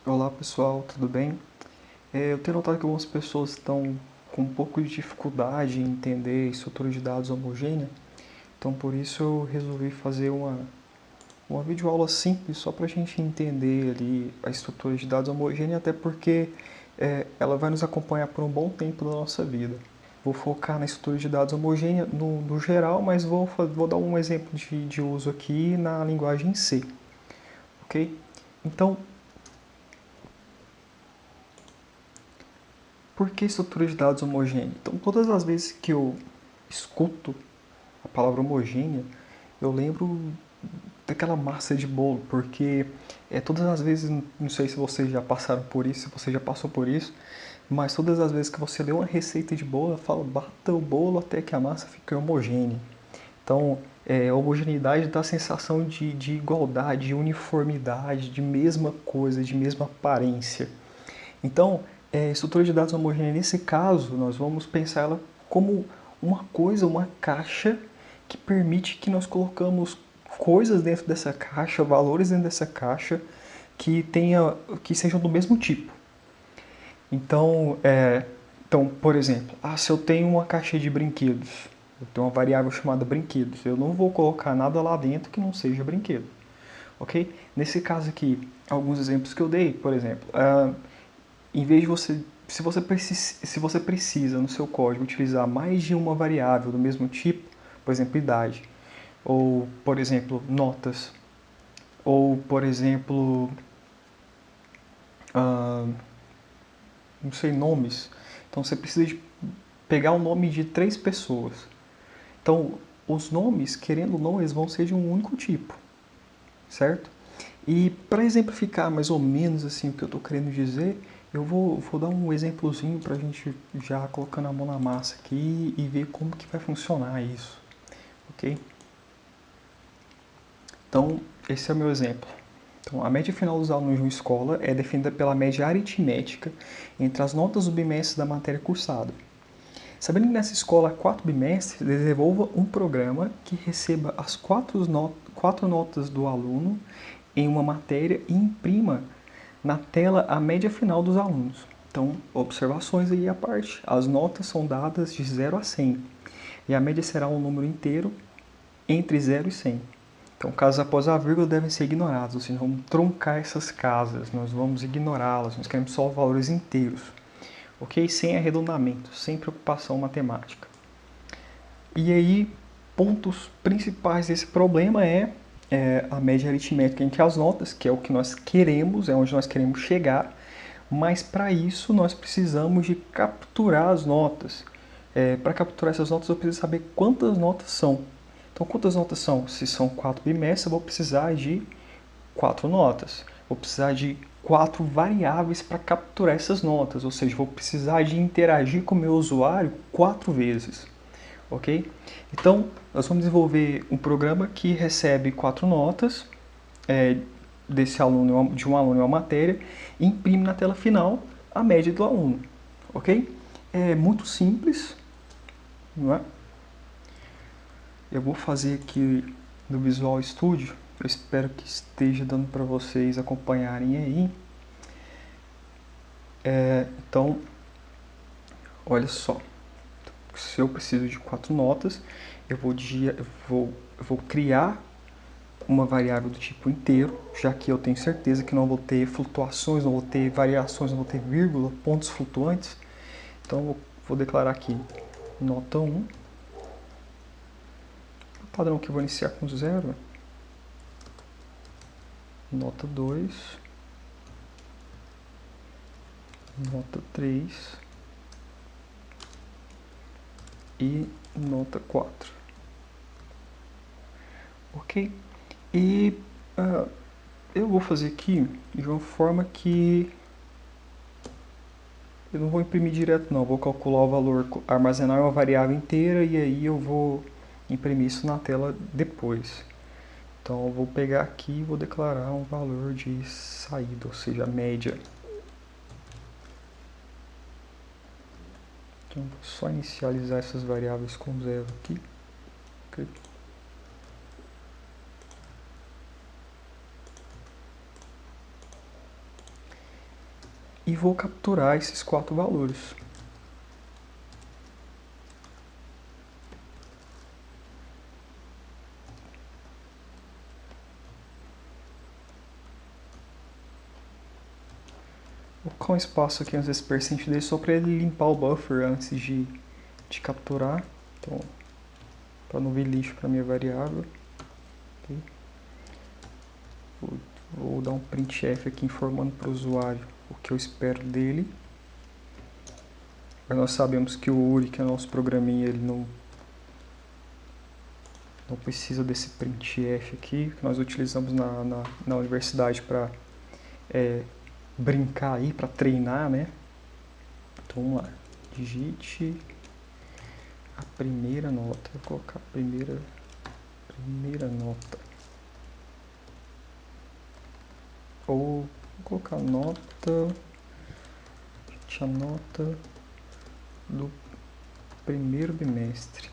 Olá pessoal, tudo bem? Eu tenho notado que algumas pessoas estão com um pouco de dificuldade em entender estrutura de dados homogênea, então por isso eu resolvi fazer uma videoaula simples só para a gente entender ali a estrutura de dados homogênea, até porque ela vai nos acompanhar por um bom tempo da nossa vida. Vou focar na estrutura de dados homogênea no geral, mas vou dar um exemplo de uso aqui na linguagem C, ok? Então, por que estrutura de dados homogênea? Então, todas as vezes que eu escuto a palavra homogênea, eu lembro daquela massa de bolo, porque todas as vezes, não sei se vocês já passaram por isso, se você já passou por isso, mas todas as vezes que você lê uma receita de bolo, ela fala bata o bolo até que a massa fique homogênea. Então, a homogeneidade dá a sensação de igualdade, de uniformidade, de mesma coisa, de mesma aparência. Então, estrutura de dados homogênea, nesse caso, nós vamos pensar ela como uma coisa, uma caixa que permite que nós colocamos coisas dentro dessa caixa, valores dentro dessa caixa que sejam do mesmo tipo. Então, por exemplo, se eu tenho uma caixa de brinquedos, eu tenho uma variável chamada brinquedos, eu não vou colocar nada lá dentro que não seja brinquedo, ok? Nesse caso aqui, alguns exemplos que eu dei, por exemplo, em vez de você, se você precisa no seu código utilizar mais de uma variável do mesmo tipo, por exemplo, idade, ou por exemplo, notas, ou por exemplo, ah, não sei, nomes. Então você precisa de pegar o nome de 3 pessoas. Então, os nomes, querendo ou não, eles vão ser de um único tipo, certo? E para exemplificar mais ou menos assim o que eu estou querendo dizer, eu vou dar um exemplozinho para a gente já colocando a mão na massa aqui e ver como que vai funcionar isso, ok? Então, esse é o meu exemplo. Então, a média final dos alunos de uma escola é definida pela média aritmética entre as notas do bimestre da matéria cursada. Sabendo que nessa escola há 4 bimestres, desenvolva um programa que receba as 4 notas do aluno em uma matéria e imprima na tela a média final dos alunos. Então, observações aí à parte. As notas são dadas de 0 a 100 e a média será um número inteiro entre 0 e 100. Então, casos após a vírgula devem ser ignorados, ou seja, vamos truncar essas casas, nós vamos ignorá-las, nós queremos só valores inteiros, ok? Sem arredondamento, sem preocupação matemática. E aí, pontos principais desse problema a média aritmética entre as notas, que é o que nós queremos, é onde nós queremos chegar, mas para isso nós precisamos de capturar as notas. Para capturar essas notas eu preciso saber quantas notas são. Então quantas notas são? Se são 4 bimestres, eu vou precisar de 4 notas. Vou precisar de 4 variáveis para capturar essas notas, ou seja, vou precisar de interagir com o meu usuário 4 vezes. Ok? Então, nós vamos desenvolver um programa que recebe 4 notas desse aluno, de um aluno em uma matéria, e imprime na tela final a média do aluno. Ok? É muito simples, não é? Eu vou fazer aqui no Visual Studio, eu espero que esteja dando para vocês acompanharem aí. Então, olha só, se eu preciso de 4 notas, eu vou criar uma variável do tipo inteiro, já que eu tenho certeza que não vou ter flutuações, não vou ter variações, não vou ter vírgula, pontos flutuantes. Então eu vou declarar aqui nota 1, o padrão que eu vou iniciar com 0, nota 2, nota 3 e nota 4. Ok? E eu vou fazer aqui de uma forma que eu não vou imprimir direto não, vou calcular o valor, armazenar uma variável inteira e aí eu vou imprimir isso na tela depois. Então eu vou pegar aqui e vou declarar um valor de saída, ou seja, a média. Então vou só inicializar essas variáveis com 0 aqui. Okay. e vou capturar esses 4 valores. Vou colocar um espaço aqui antes desse percent dele só para ele limpar o buffer antes de capturar. Então, para não vir lixo para minha variável. Okay. Vou dar um printf aqui informando para o usuário o que eu espero dele. Mas nós sabemos que o URI, que é o nosso programinha, ele não precisa desse printf aqui, que nós utilizamos na universidade para brincar aí, para treinar, né? Então vamos lá, digite a primeira nota, vou colocar a primeira nota, ou vou colocar a nota do primeiro bimestre.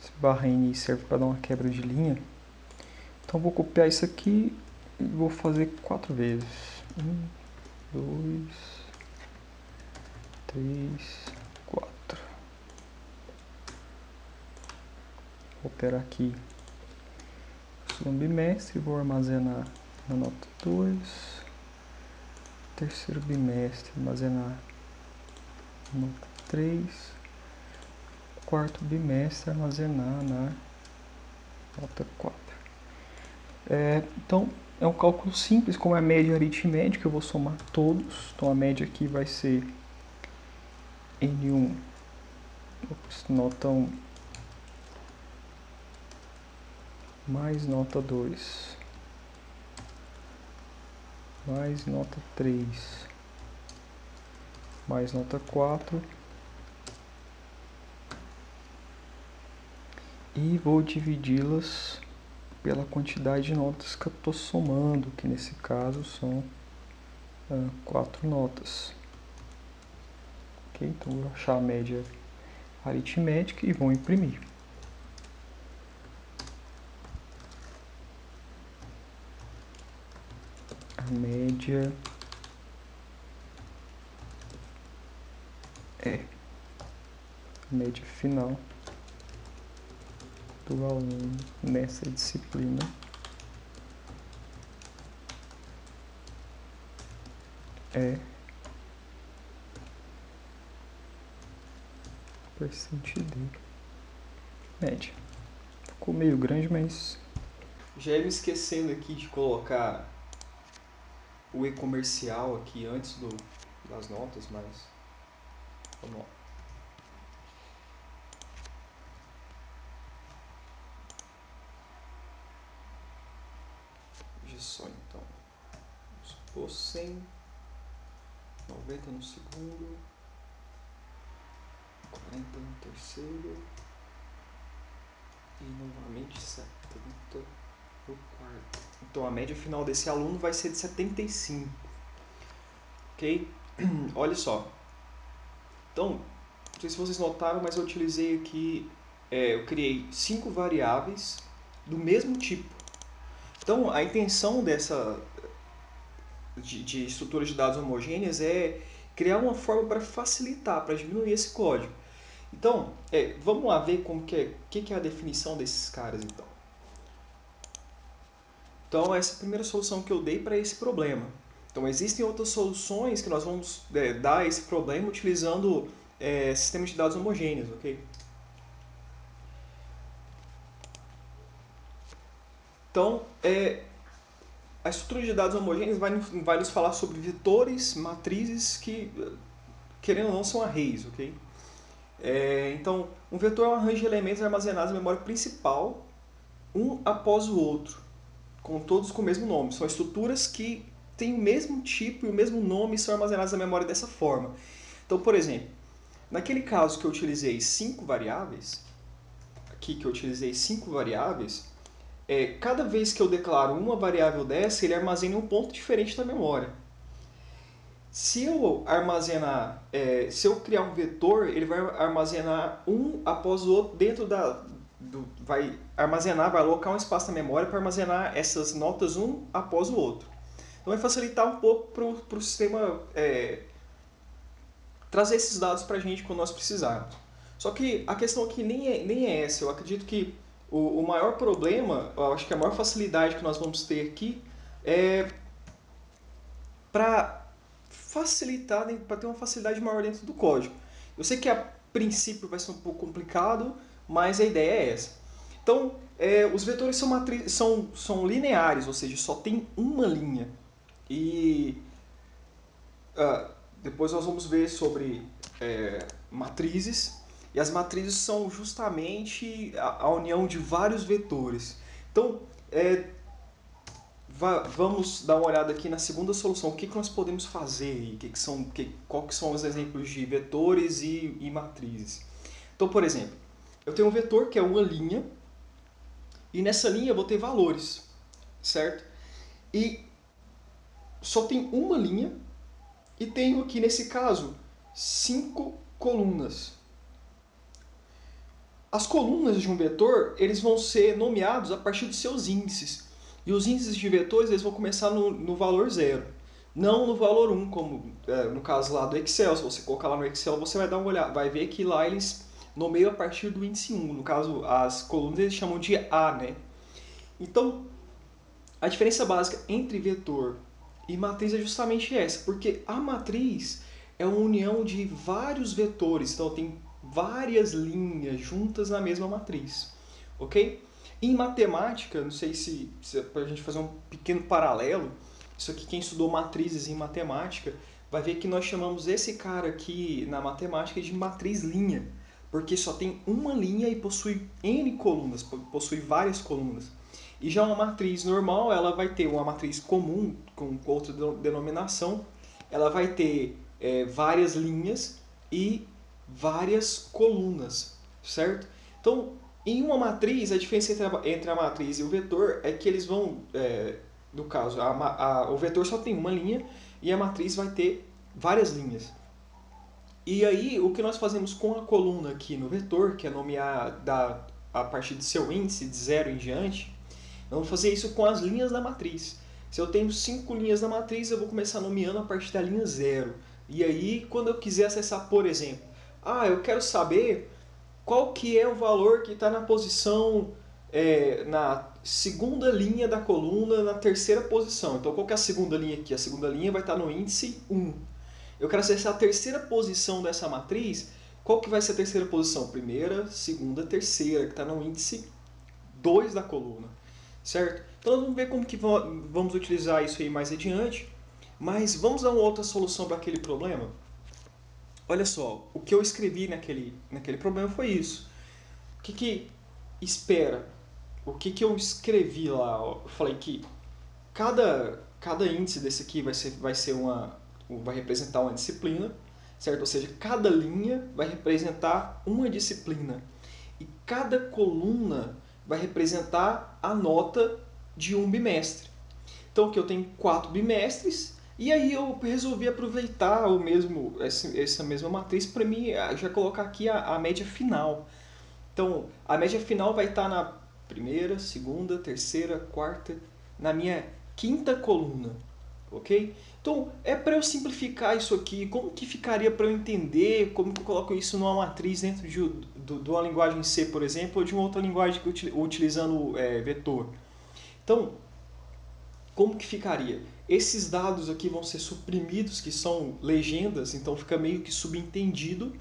Esse barra N serve para dar uma quebra de linha. Então vou copiar isso aqui e vou fazer 4 vezes. 1, 2, 3, 4. Vou operar aqui o segundo bimestre, vou armazenar na nota 2. Terceiro bimestre, armazenar na nota 3. Quarto bimestre, armazenar na nota 4. Então, é um cálculo simples, como é a média aritmética, eu vou somar todos. Então, a média aqui vai ser N1, nota 1, mais nota 2, mais nota 3, mais nota 4, e vou dividi-las pela quantidade de notas que eu estou somando, que nesse caso são 4 notas. Okay? Então vou achar a média aritmética e vou imprimir. A média é a média final do aluno nessa disciplina é percent dele. Média. Ficou meio grande, mas já ia me esquecendo aqui de colocar o e-comercial aqui antes das notas, mas vamos lá. Veja só então. Vamos supor 100, 90 no segundo, 40 no terceiro e novamente 70 no quarto. Então a média final desse aluno vai ser de 75. Ok? Olha só. Então, não sei se vocês notaram, mas eu utilizei aqui, eu criei 5 variáveis do mesmo tipo. Então, a intenção de estrutura de dados homogêneas é criar uma forma para facilitar, para diminuir esse código. Então, vamos lá ver como que é a definição desses caras, então. Então, essa é a primeira solução que eu dei para esse problema. Então, existem outras soluções que nós vamos dar a esse problema utilizando sistemas de dados homogêneos, ok? Então, a estrutura de dados homogêneos vai nos falar sobre vetores, matrizes que, querendo ou não, são arrays, ok? Então, um vetor é um arranjo de elementos armazenados na memória principal, um após o outro, todos com o mesmo nome. São estruturas que têm o mesmo tipo e o mesmo nome e são armazenadas na memória dessa forma. Então, por exemplo, naquele caso que eu utilizei 5 variáveis, cada vez que eu declaro uma variável dessa, ele armazena um ponto diferente na memória. Se eu criar um vetor, ele vai armazenar um após o outro dentro vai armazenar, vai alocar um espaço na memória para armazenar essas notas um após o outro. Então vai facilitar um pouco para o sistema trazer esses dados para a gente quando nós precisarmos. Só que a questão aqui nem é essa. Eu acredito que o maior problema, eu acho que a maior facilidade que nós vamos ter aqui é para facilitar, para ter uma facilidade maior dentro do código. Eu sei que a princípio vai ser um pouco complicado, mas a ideia é essa. Então, os vetores são lineares, ou seja, só tem uma linha. E depois nós vamos ver sobre matrizes. E as matrizes são justamente a união de vários vetores. Então, vamos dar uma olhada aqui na segunda solução. O que nós podemos fazer? Quais são os exemplos de vetores e matrizes? Então, por exemplo, eu tenho um vetor que é uma linha, e nessa linha eu vou ter valores, certo? E só tem uma linha, e tenho aqui, nesse caso, 5 colunas. As colunas de um vetor, eles vão ser nomeados a partir de seus índices. E os índices de vetores, eles vão começar no valor 0. Não no valor 1, como no caso lá do Excel. Se você colocar lá no Excel, você vai dar uma olhada. Vai ver que lá eles nomeiam a partir do índice 1. No caso, as colunas eles chamam de A, né? Então, a diferença básica entre vetor e matriz é justamente essa. Porque a matriz é uma união de vários vetores. Então, tem várias linhas juntas na mesma matriz. Ok? Em matemática, não sei se para a gente fazer um pequeno paralelo, isso aqui quem estudou matrizes em matemática vai ver que nós chamamos esse cara aqui na matemática de matriz linha, porque só tem uma linha e possui N colunas, possui várias colunas. E já uma matriz normal, ela vai ter uma matriz comum, com outra denominação, ela vai ter várias linhas e várias colunas, certo? Então, em uma matriz, a diferença entre a matriz e o vetor é que eles vão, no caso, o vetor só tem uma linha e a matriz vai ter várias linhas. E aí, o que nós fazemos com a coluna aqui no vetor, que é nomear a partir de seu índice, de 0 em diante, vamos fazer isso com as linhas da matriz. Se eu tenho 5 linhas da matriz, eu vou começar nomeando a partir da linha 0. E aí, quando eu quiser acessar, por exemplo, eu quero saber qual que é o valor que está na posição, na segunda linha da coluna, na terceira posição. Então, qual que é a segunda linha aqui? A segunda linha vai estar no índice 1. Eu quero acessar a terceira posição dessa matriz. Qual que vai ser a terceira posição? Primeira, segunda, terceira, que está no índice 2 da coluna. Certo? Então, nós vamos ver como que vamos utilizar isso aí mais adiante. Mas vamos dar uma outra solução para aquele problema? Olha só, o que eu escrevi naquele problema foi isso. O que espera? O que eu escrevi lá? Eu falei que cada índice desse aqui vai representar uma disciplina, certo? Ou seja, cada linha vai representar uma disciplina. E cada coluna vai representar a nota de um bimestre. Então aqui eu tenho 4 bimestres, e aí eu resolvi aproveitar essa mesma matriz para mim já colocar aqui a média final. Então a média final vai estar na primeira, segunda, terceira, quarta, na minha quinta coluna. Ok? Então é para eu simplificar isso aqui, como que ficaria para eu entender, como que eu coloco isso numa matriz dentro de uma linguagem C, por exemplo, ou de uma outra linguagem utilizando vetor. Então, como que ficaria? Esses dados aqui vão ser suprimidos, que são legendas, então fica meio que subentendido,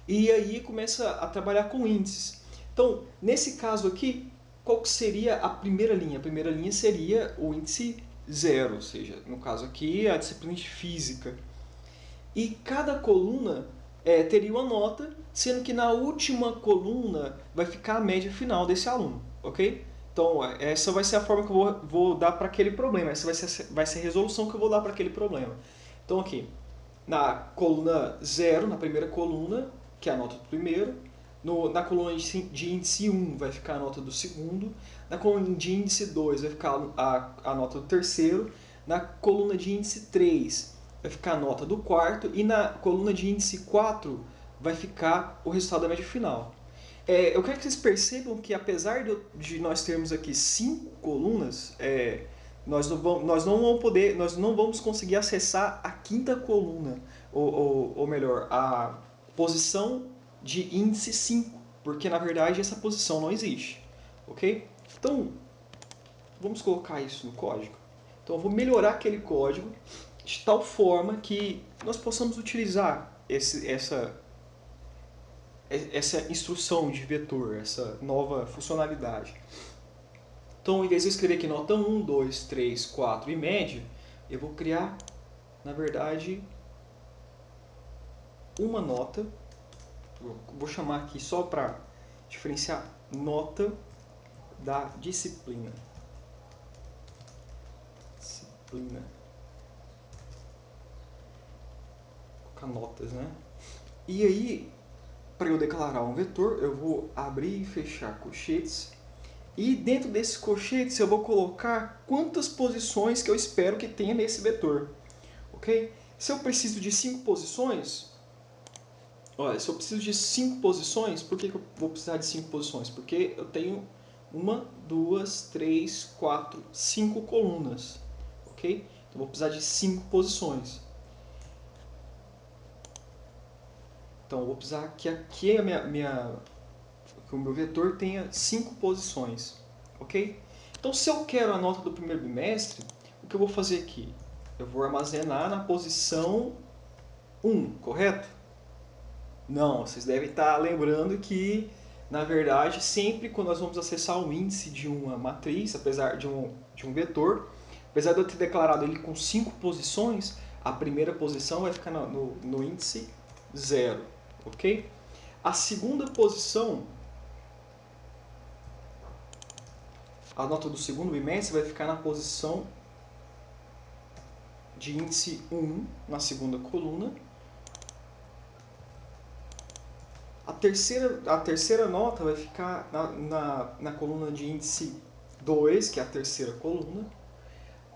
e aí começa a trabalhar com índices. Então, nesse caso aqui, qual que seria a primeira linha? A primeira linha seria o índice 0, ou seja, no caso aqui, a disciplina de física. E cada coluna teria uma nota, sendo que na última coluna vai ficar a média final desse aluno, ok? Então, essa vai ser a forma que eu vou dar para aquele problema. Essa vai ser a resolução que eu vou dar para aquele problema. Então, aqui, na coluna 0, na primeira coluna, que é a nota do primeiro. Na coluna de índice 1 vai ficar a nota do segundo. Na coluna de índice 2 vai ficar a nota do terceiro. Na coluna de índice 3 vai ficar a nota do quarto. E na coluna de índice 4 vai ficar o resultado da média final. Eu quero que vocês percebam que apesar de nós termos aqui 5 colunas, nós não vamos conseguir acessar a quinta coluna, ou melhor, a posição de índice 5, porque na verdade essa posição não existe, ok? Então, vamos colocar isso no código. Então eu vou melhorar aquele código de tal forma que nós possamos utilizar essa instrução de vetor, essa nova funcionalidade. Então, em vez de eu escrever aqui nota 1, 2, 3, 4 e média, eu vou criar, na verdade, uma nota. Vou chamar aqui só para diferenciar nota da disciplina. Disciplina. Vou colocar notas, né? E aí, para eu declarar um vetor, eu vou abrir e fechar colchetes. E dentro desses colchetes eu vou colocar quantas posições que eu espero que tenha nesse vetor. Ok? Se eu preciso de 5 posições, olha, se eu preciso de 5 posições, por que eu vou precisar de 5 posições? Porque eu tenho 1, 2, 3, 4, 5 colunas. Ok? Então eu vou precisar de 5 posições. Então eu vou precisar que aqui que o meu vetor tenha 5 posições, ok? Então, se eu quero a nota do primeiro bimestre, o que eu vou fazer aqui? Eu vou armazenar na posição 1, correto? Não, vocês devem estar lembrando que, na verdade, sempre quando nós vamos acessar o índice de uma matriz, apesar de um vetor, apesar de eu ter declarado ele com 5 posições, a primeira posição vai ficar no índice 0, ok? A segunda posição, a nota do segundo bimestre vai ficar na posição de índice 1, na segunda coluna. A terceira nota vai ficar na coluna de índice 2, que é a terceira coluna.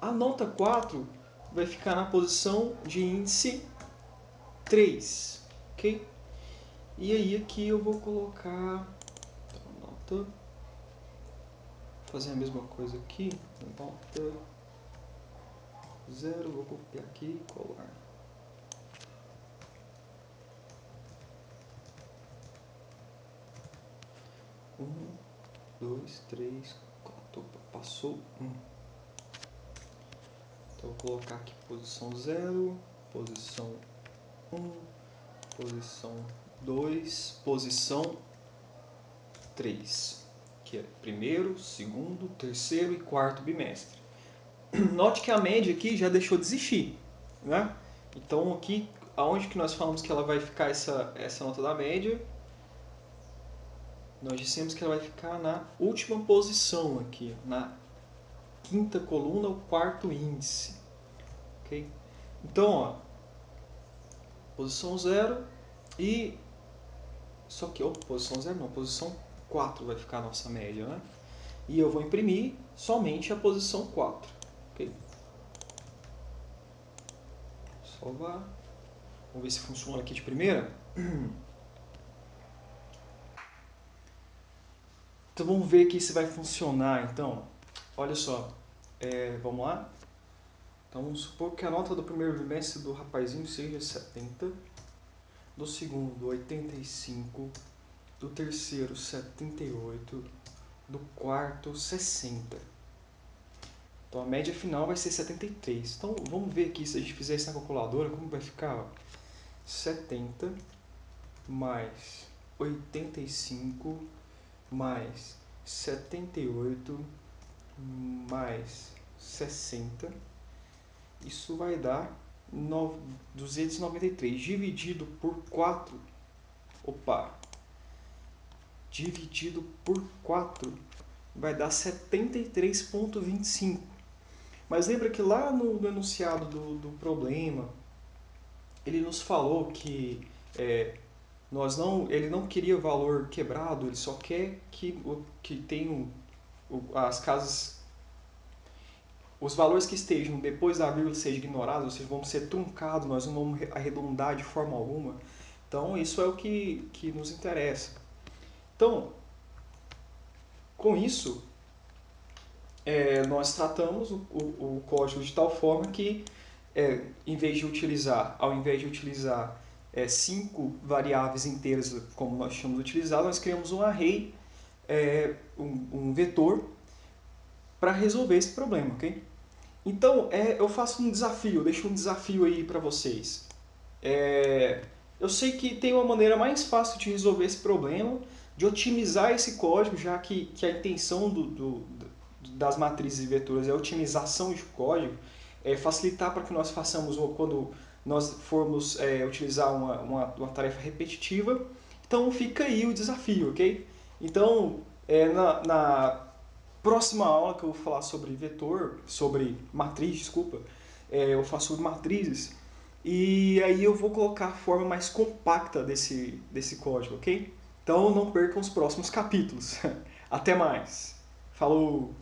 A nota 4 vai ficar na posição de índice 3, ok? E aí aqui eu vou colocar nota, fazer a mesma coisa aqui, nota 0, vou copiar aqui e colar. Um, 2, 3, 4, opa, passou 1. Então vou colocar aqui posição 0, posição 1, posição 2, posição 3, que é primeiro, segundo, terceiro e quarto bimestre. Note que a média aqui já deixou de existir, né? Então aqui, aonde que nós falamos que ela vai ficar essa nota da média? Nós dissemos que ela vai ficar na última posição aqui, na quinta coluna, o quarto índice. Okay? Então, ó, posição 0 e... Só que, posição 0 não, posição 4 vai ficar a nossa média, né? E eu vou imprimir somente a posição 4. Okay? Salvar. Vamos ver se funciona aqui de primeira. Então vamos ver aqui se vai funcionar. Então, olha só. Vamos lá? Então vamos supor que a nota do primeiro bimestre do rapazinho seja 70, do segundo 85, do terceiro 78, do quarto 60. Então a média final vai ser 73. Então vamos ver aqui, se a gente fizer isso na calculadora, como vai ficar. Ó. 70 mais 85 mais 78 mais 60. Isso vai dar 293 dividido por 4. Opa! Dividido por 4 vai dar 73,25. Mas lembra que lá no enunciado do problema, ele nos falou que ele não queria valor quebrado, ele só quer que tenham as casas, os valores que estejam depois da vírgula sejam ignorados, ou seja, vão ser truncados, nós não vamos arredondar de forma alguma. Então isso é o que nos interessa. Então, com isso, nós tratamos o código de tal forma que, ao invés de utilizar 5 variáveis inteiras, como nós tínhamos utilizado, nós criamos um array, um vetor, para resolver esse problema, ok? Então, eu faço um desafio, eu deixo um desafio aí para vocês. Eu sei que tem uma maneira mais fácil de resolver esse problema, de otimizar esse código, já que a intenção das matrizes e vetores é a otimização de código, facilitar para que nós façamos, quando nós formos utilizar uma tarefa repetitiva. Então fica aí o desafio, ok? Então, na próxima aula que eu vou falar sobre matriz, desculpa, eu vou falar sobre matrizes, e aí eu vou colocar a forma mais compacta desse código, ok? Então não percam os próximos capítulos. Até mais. Falou!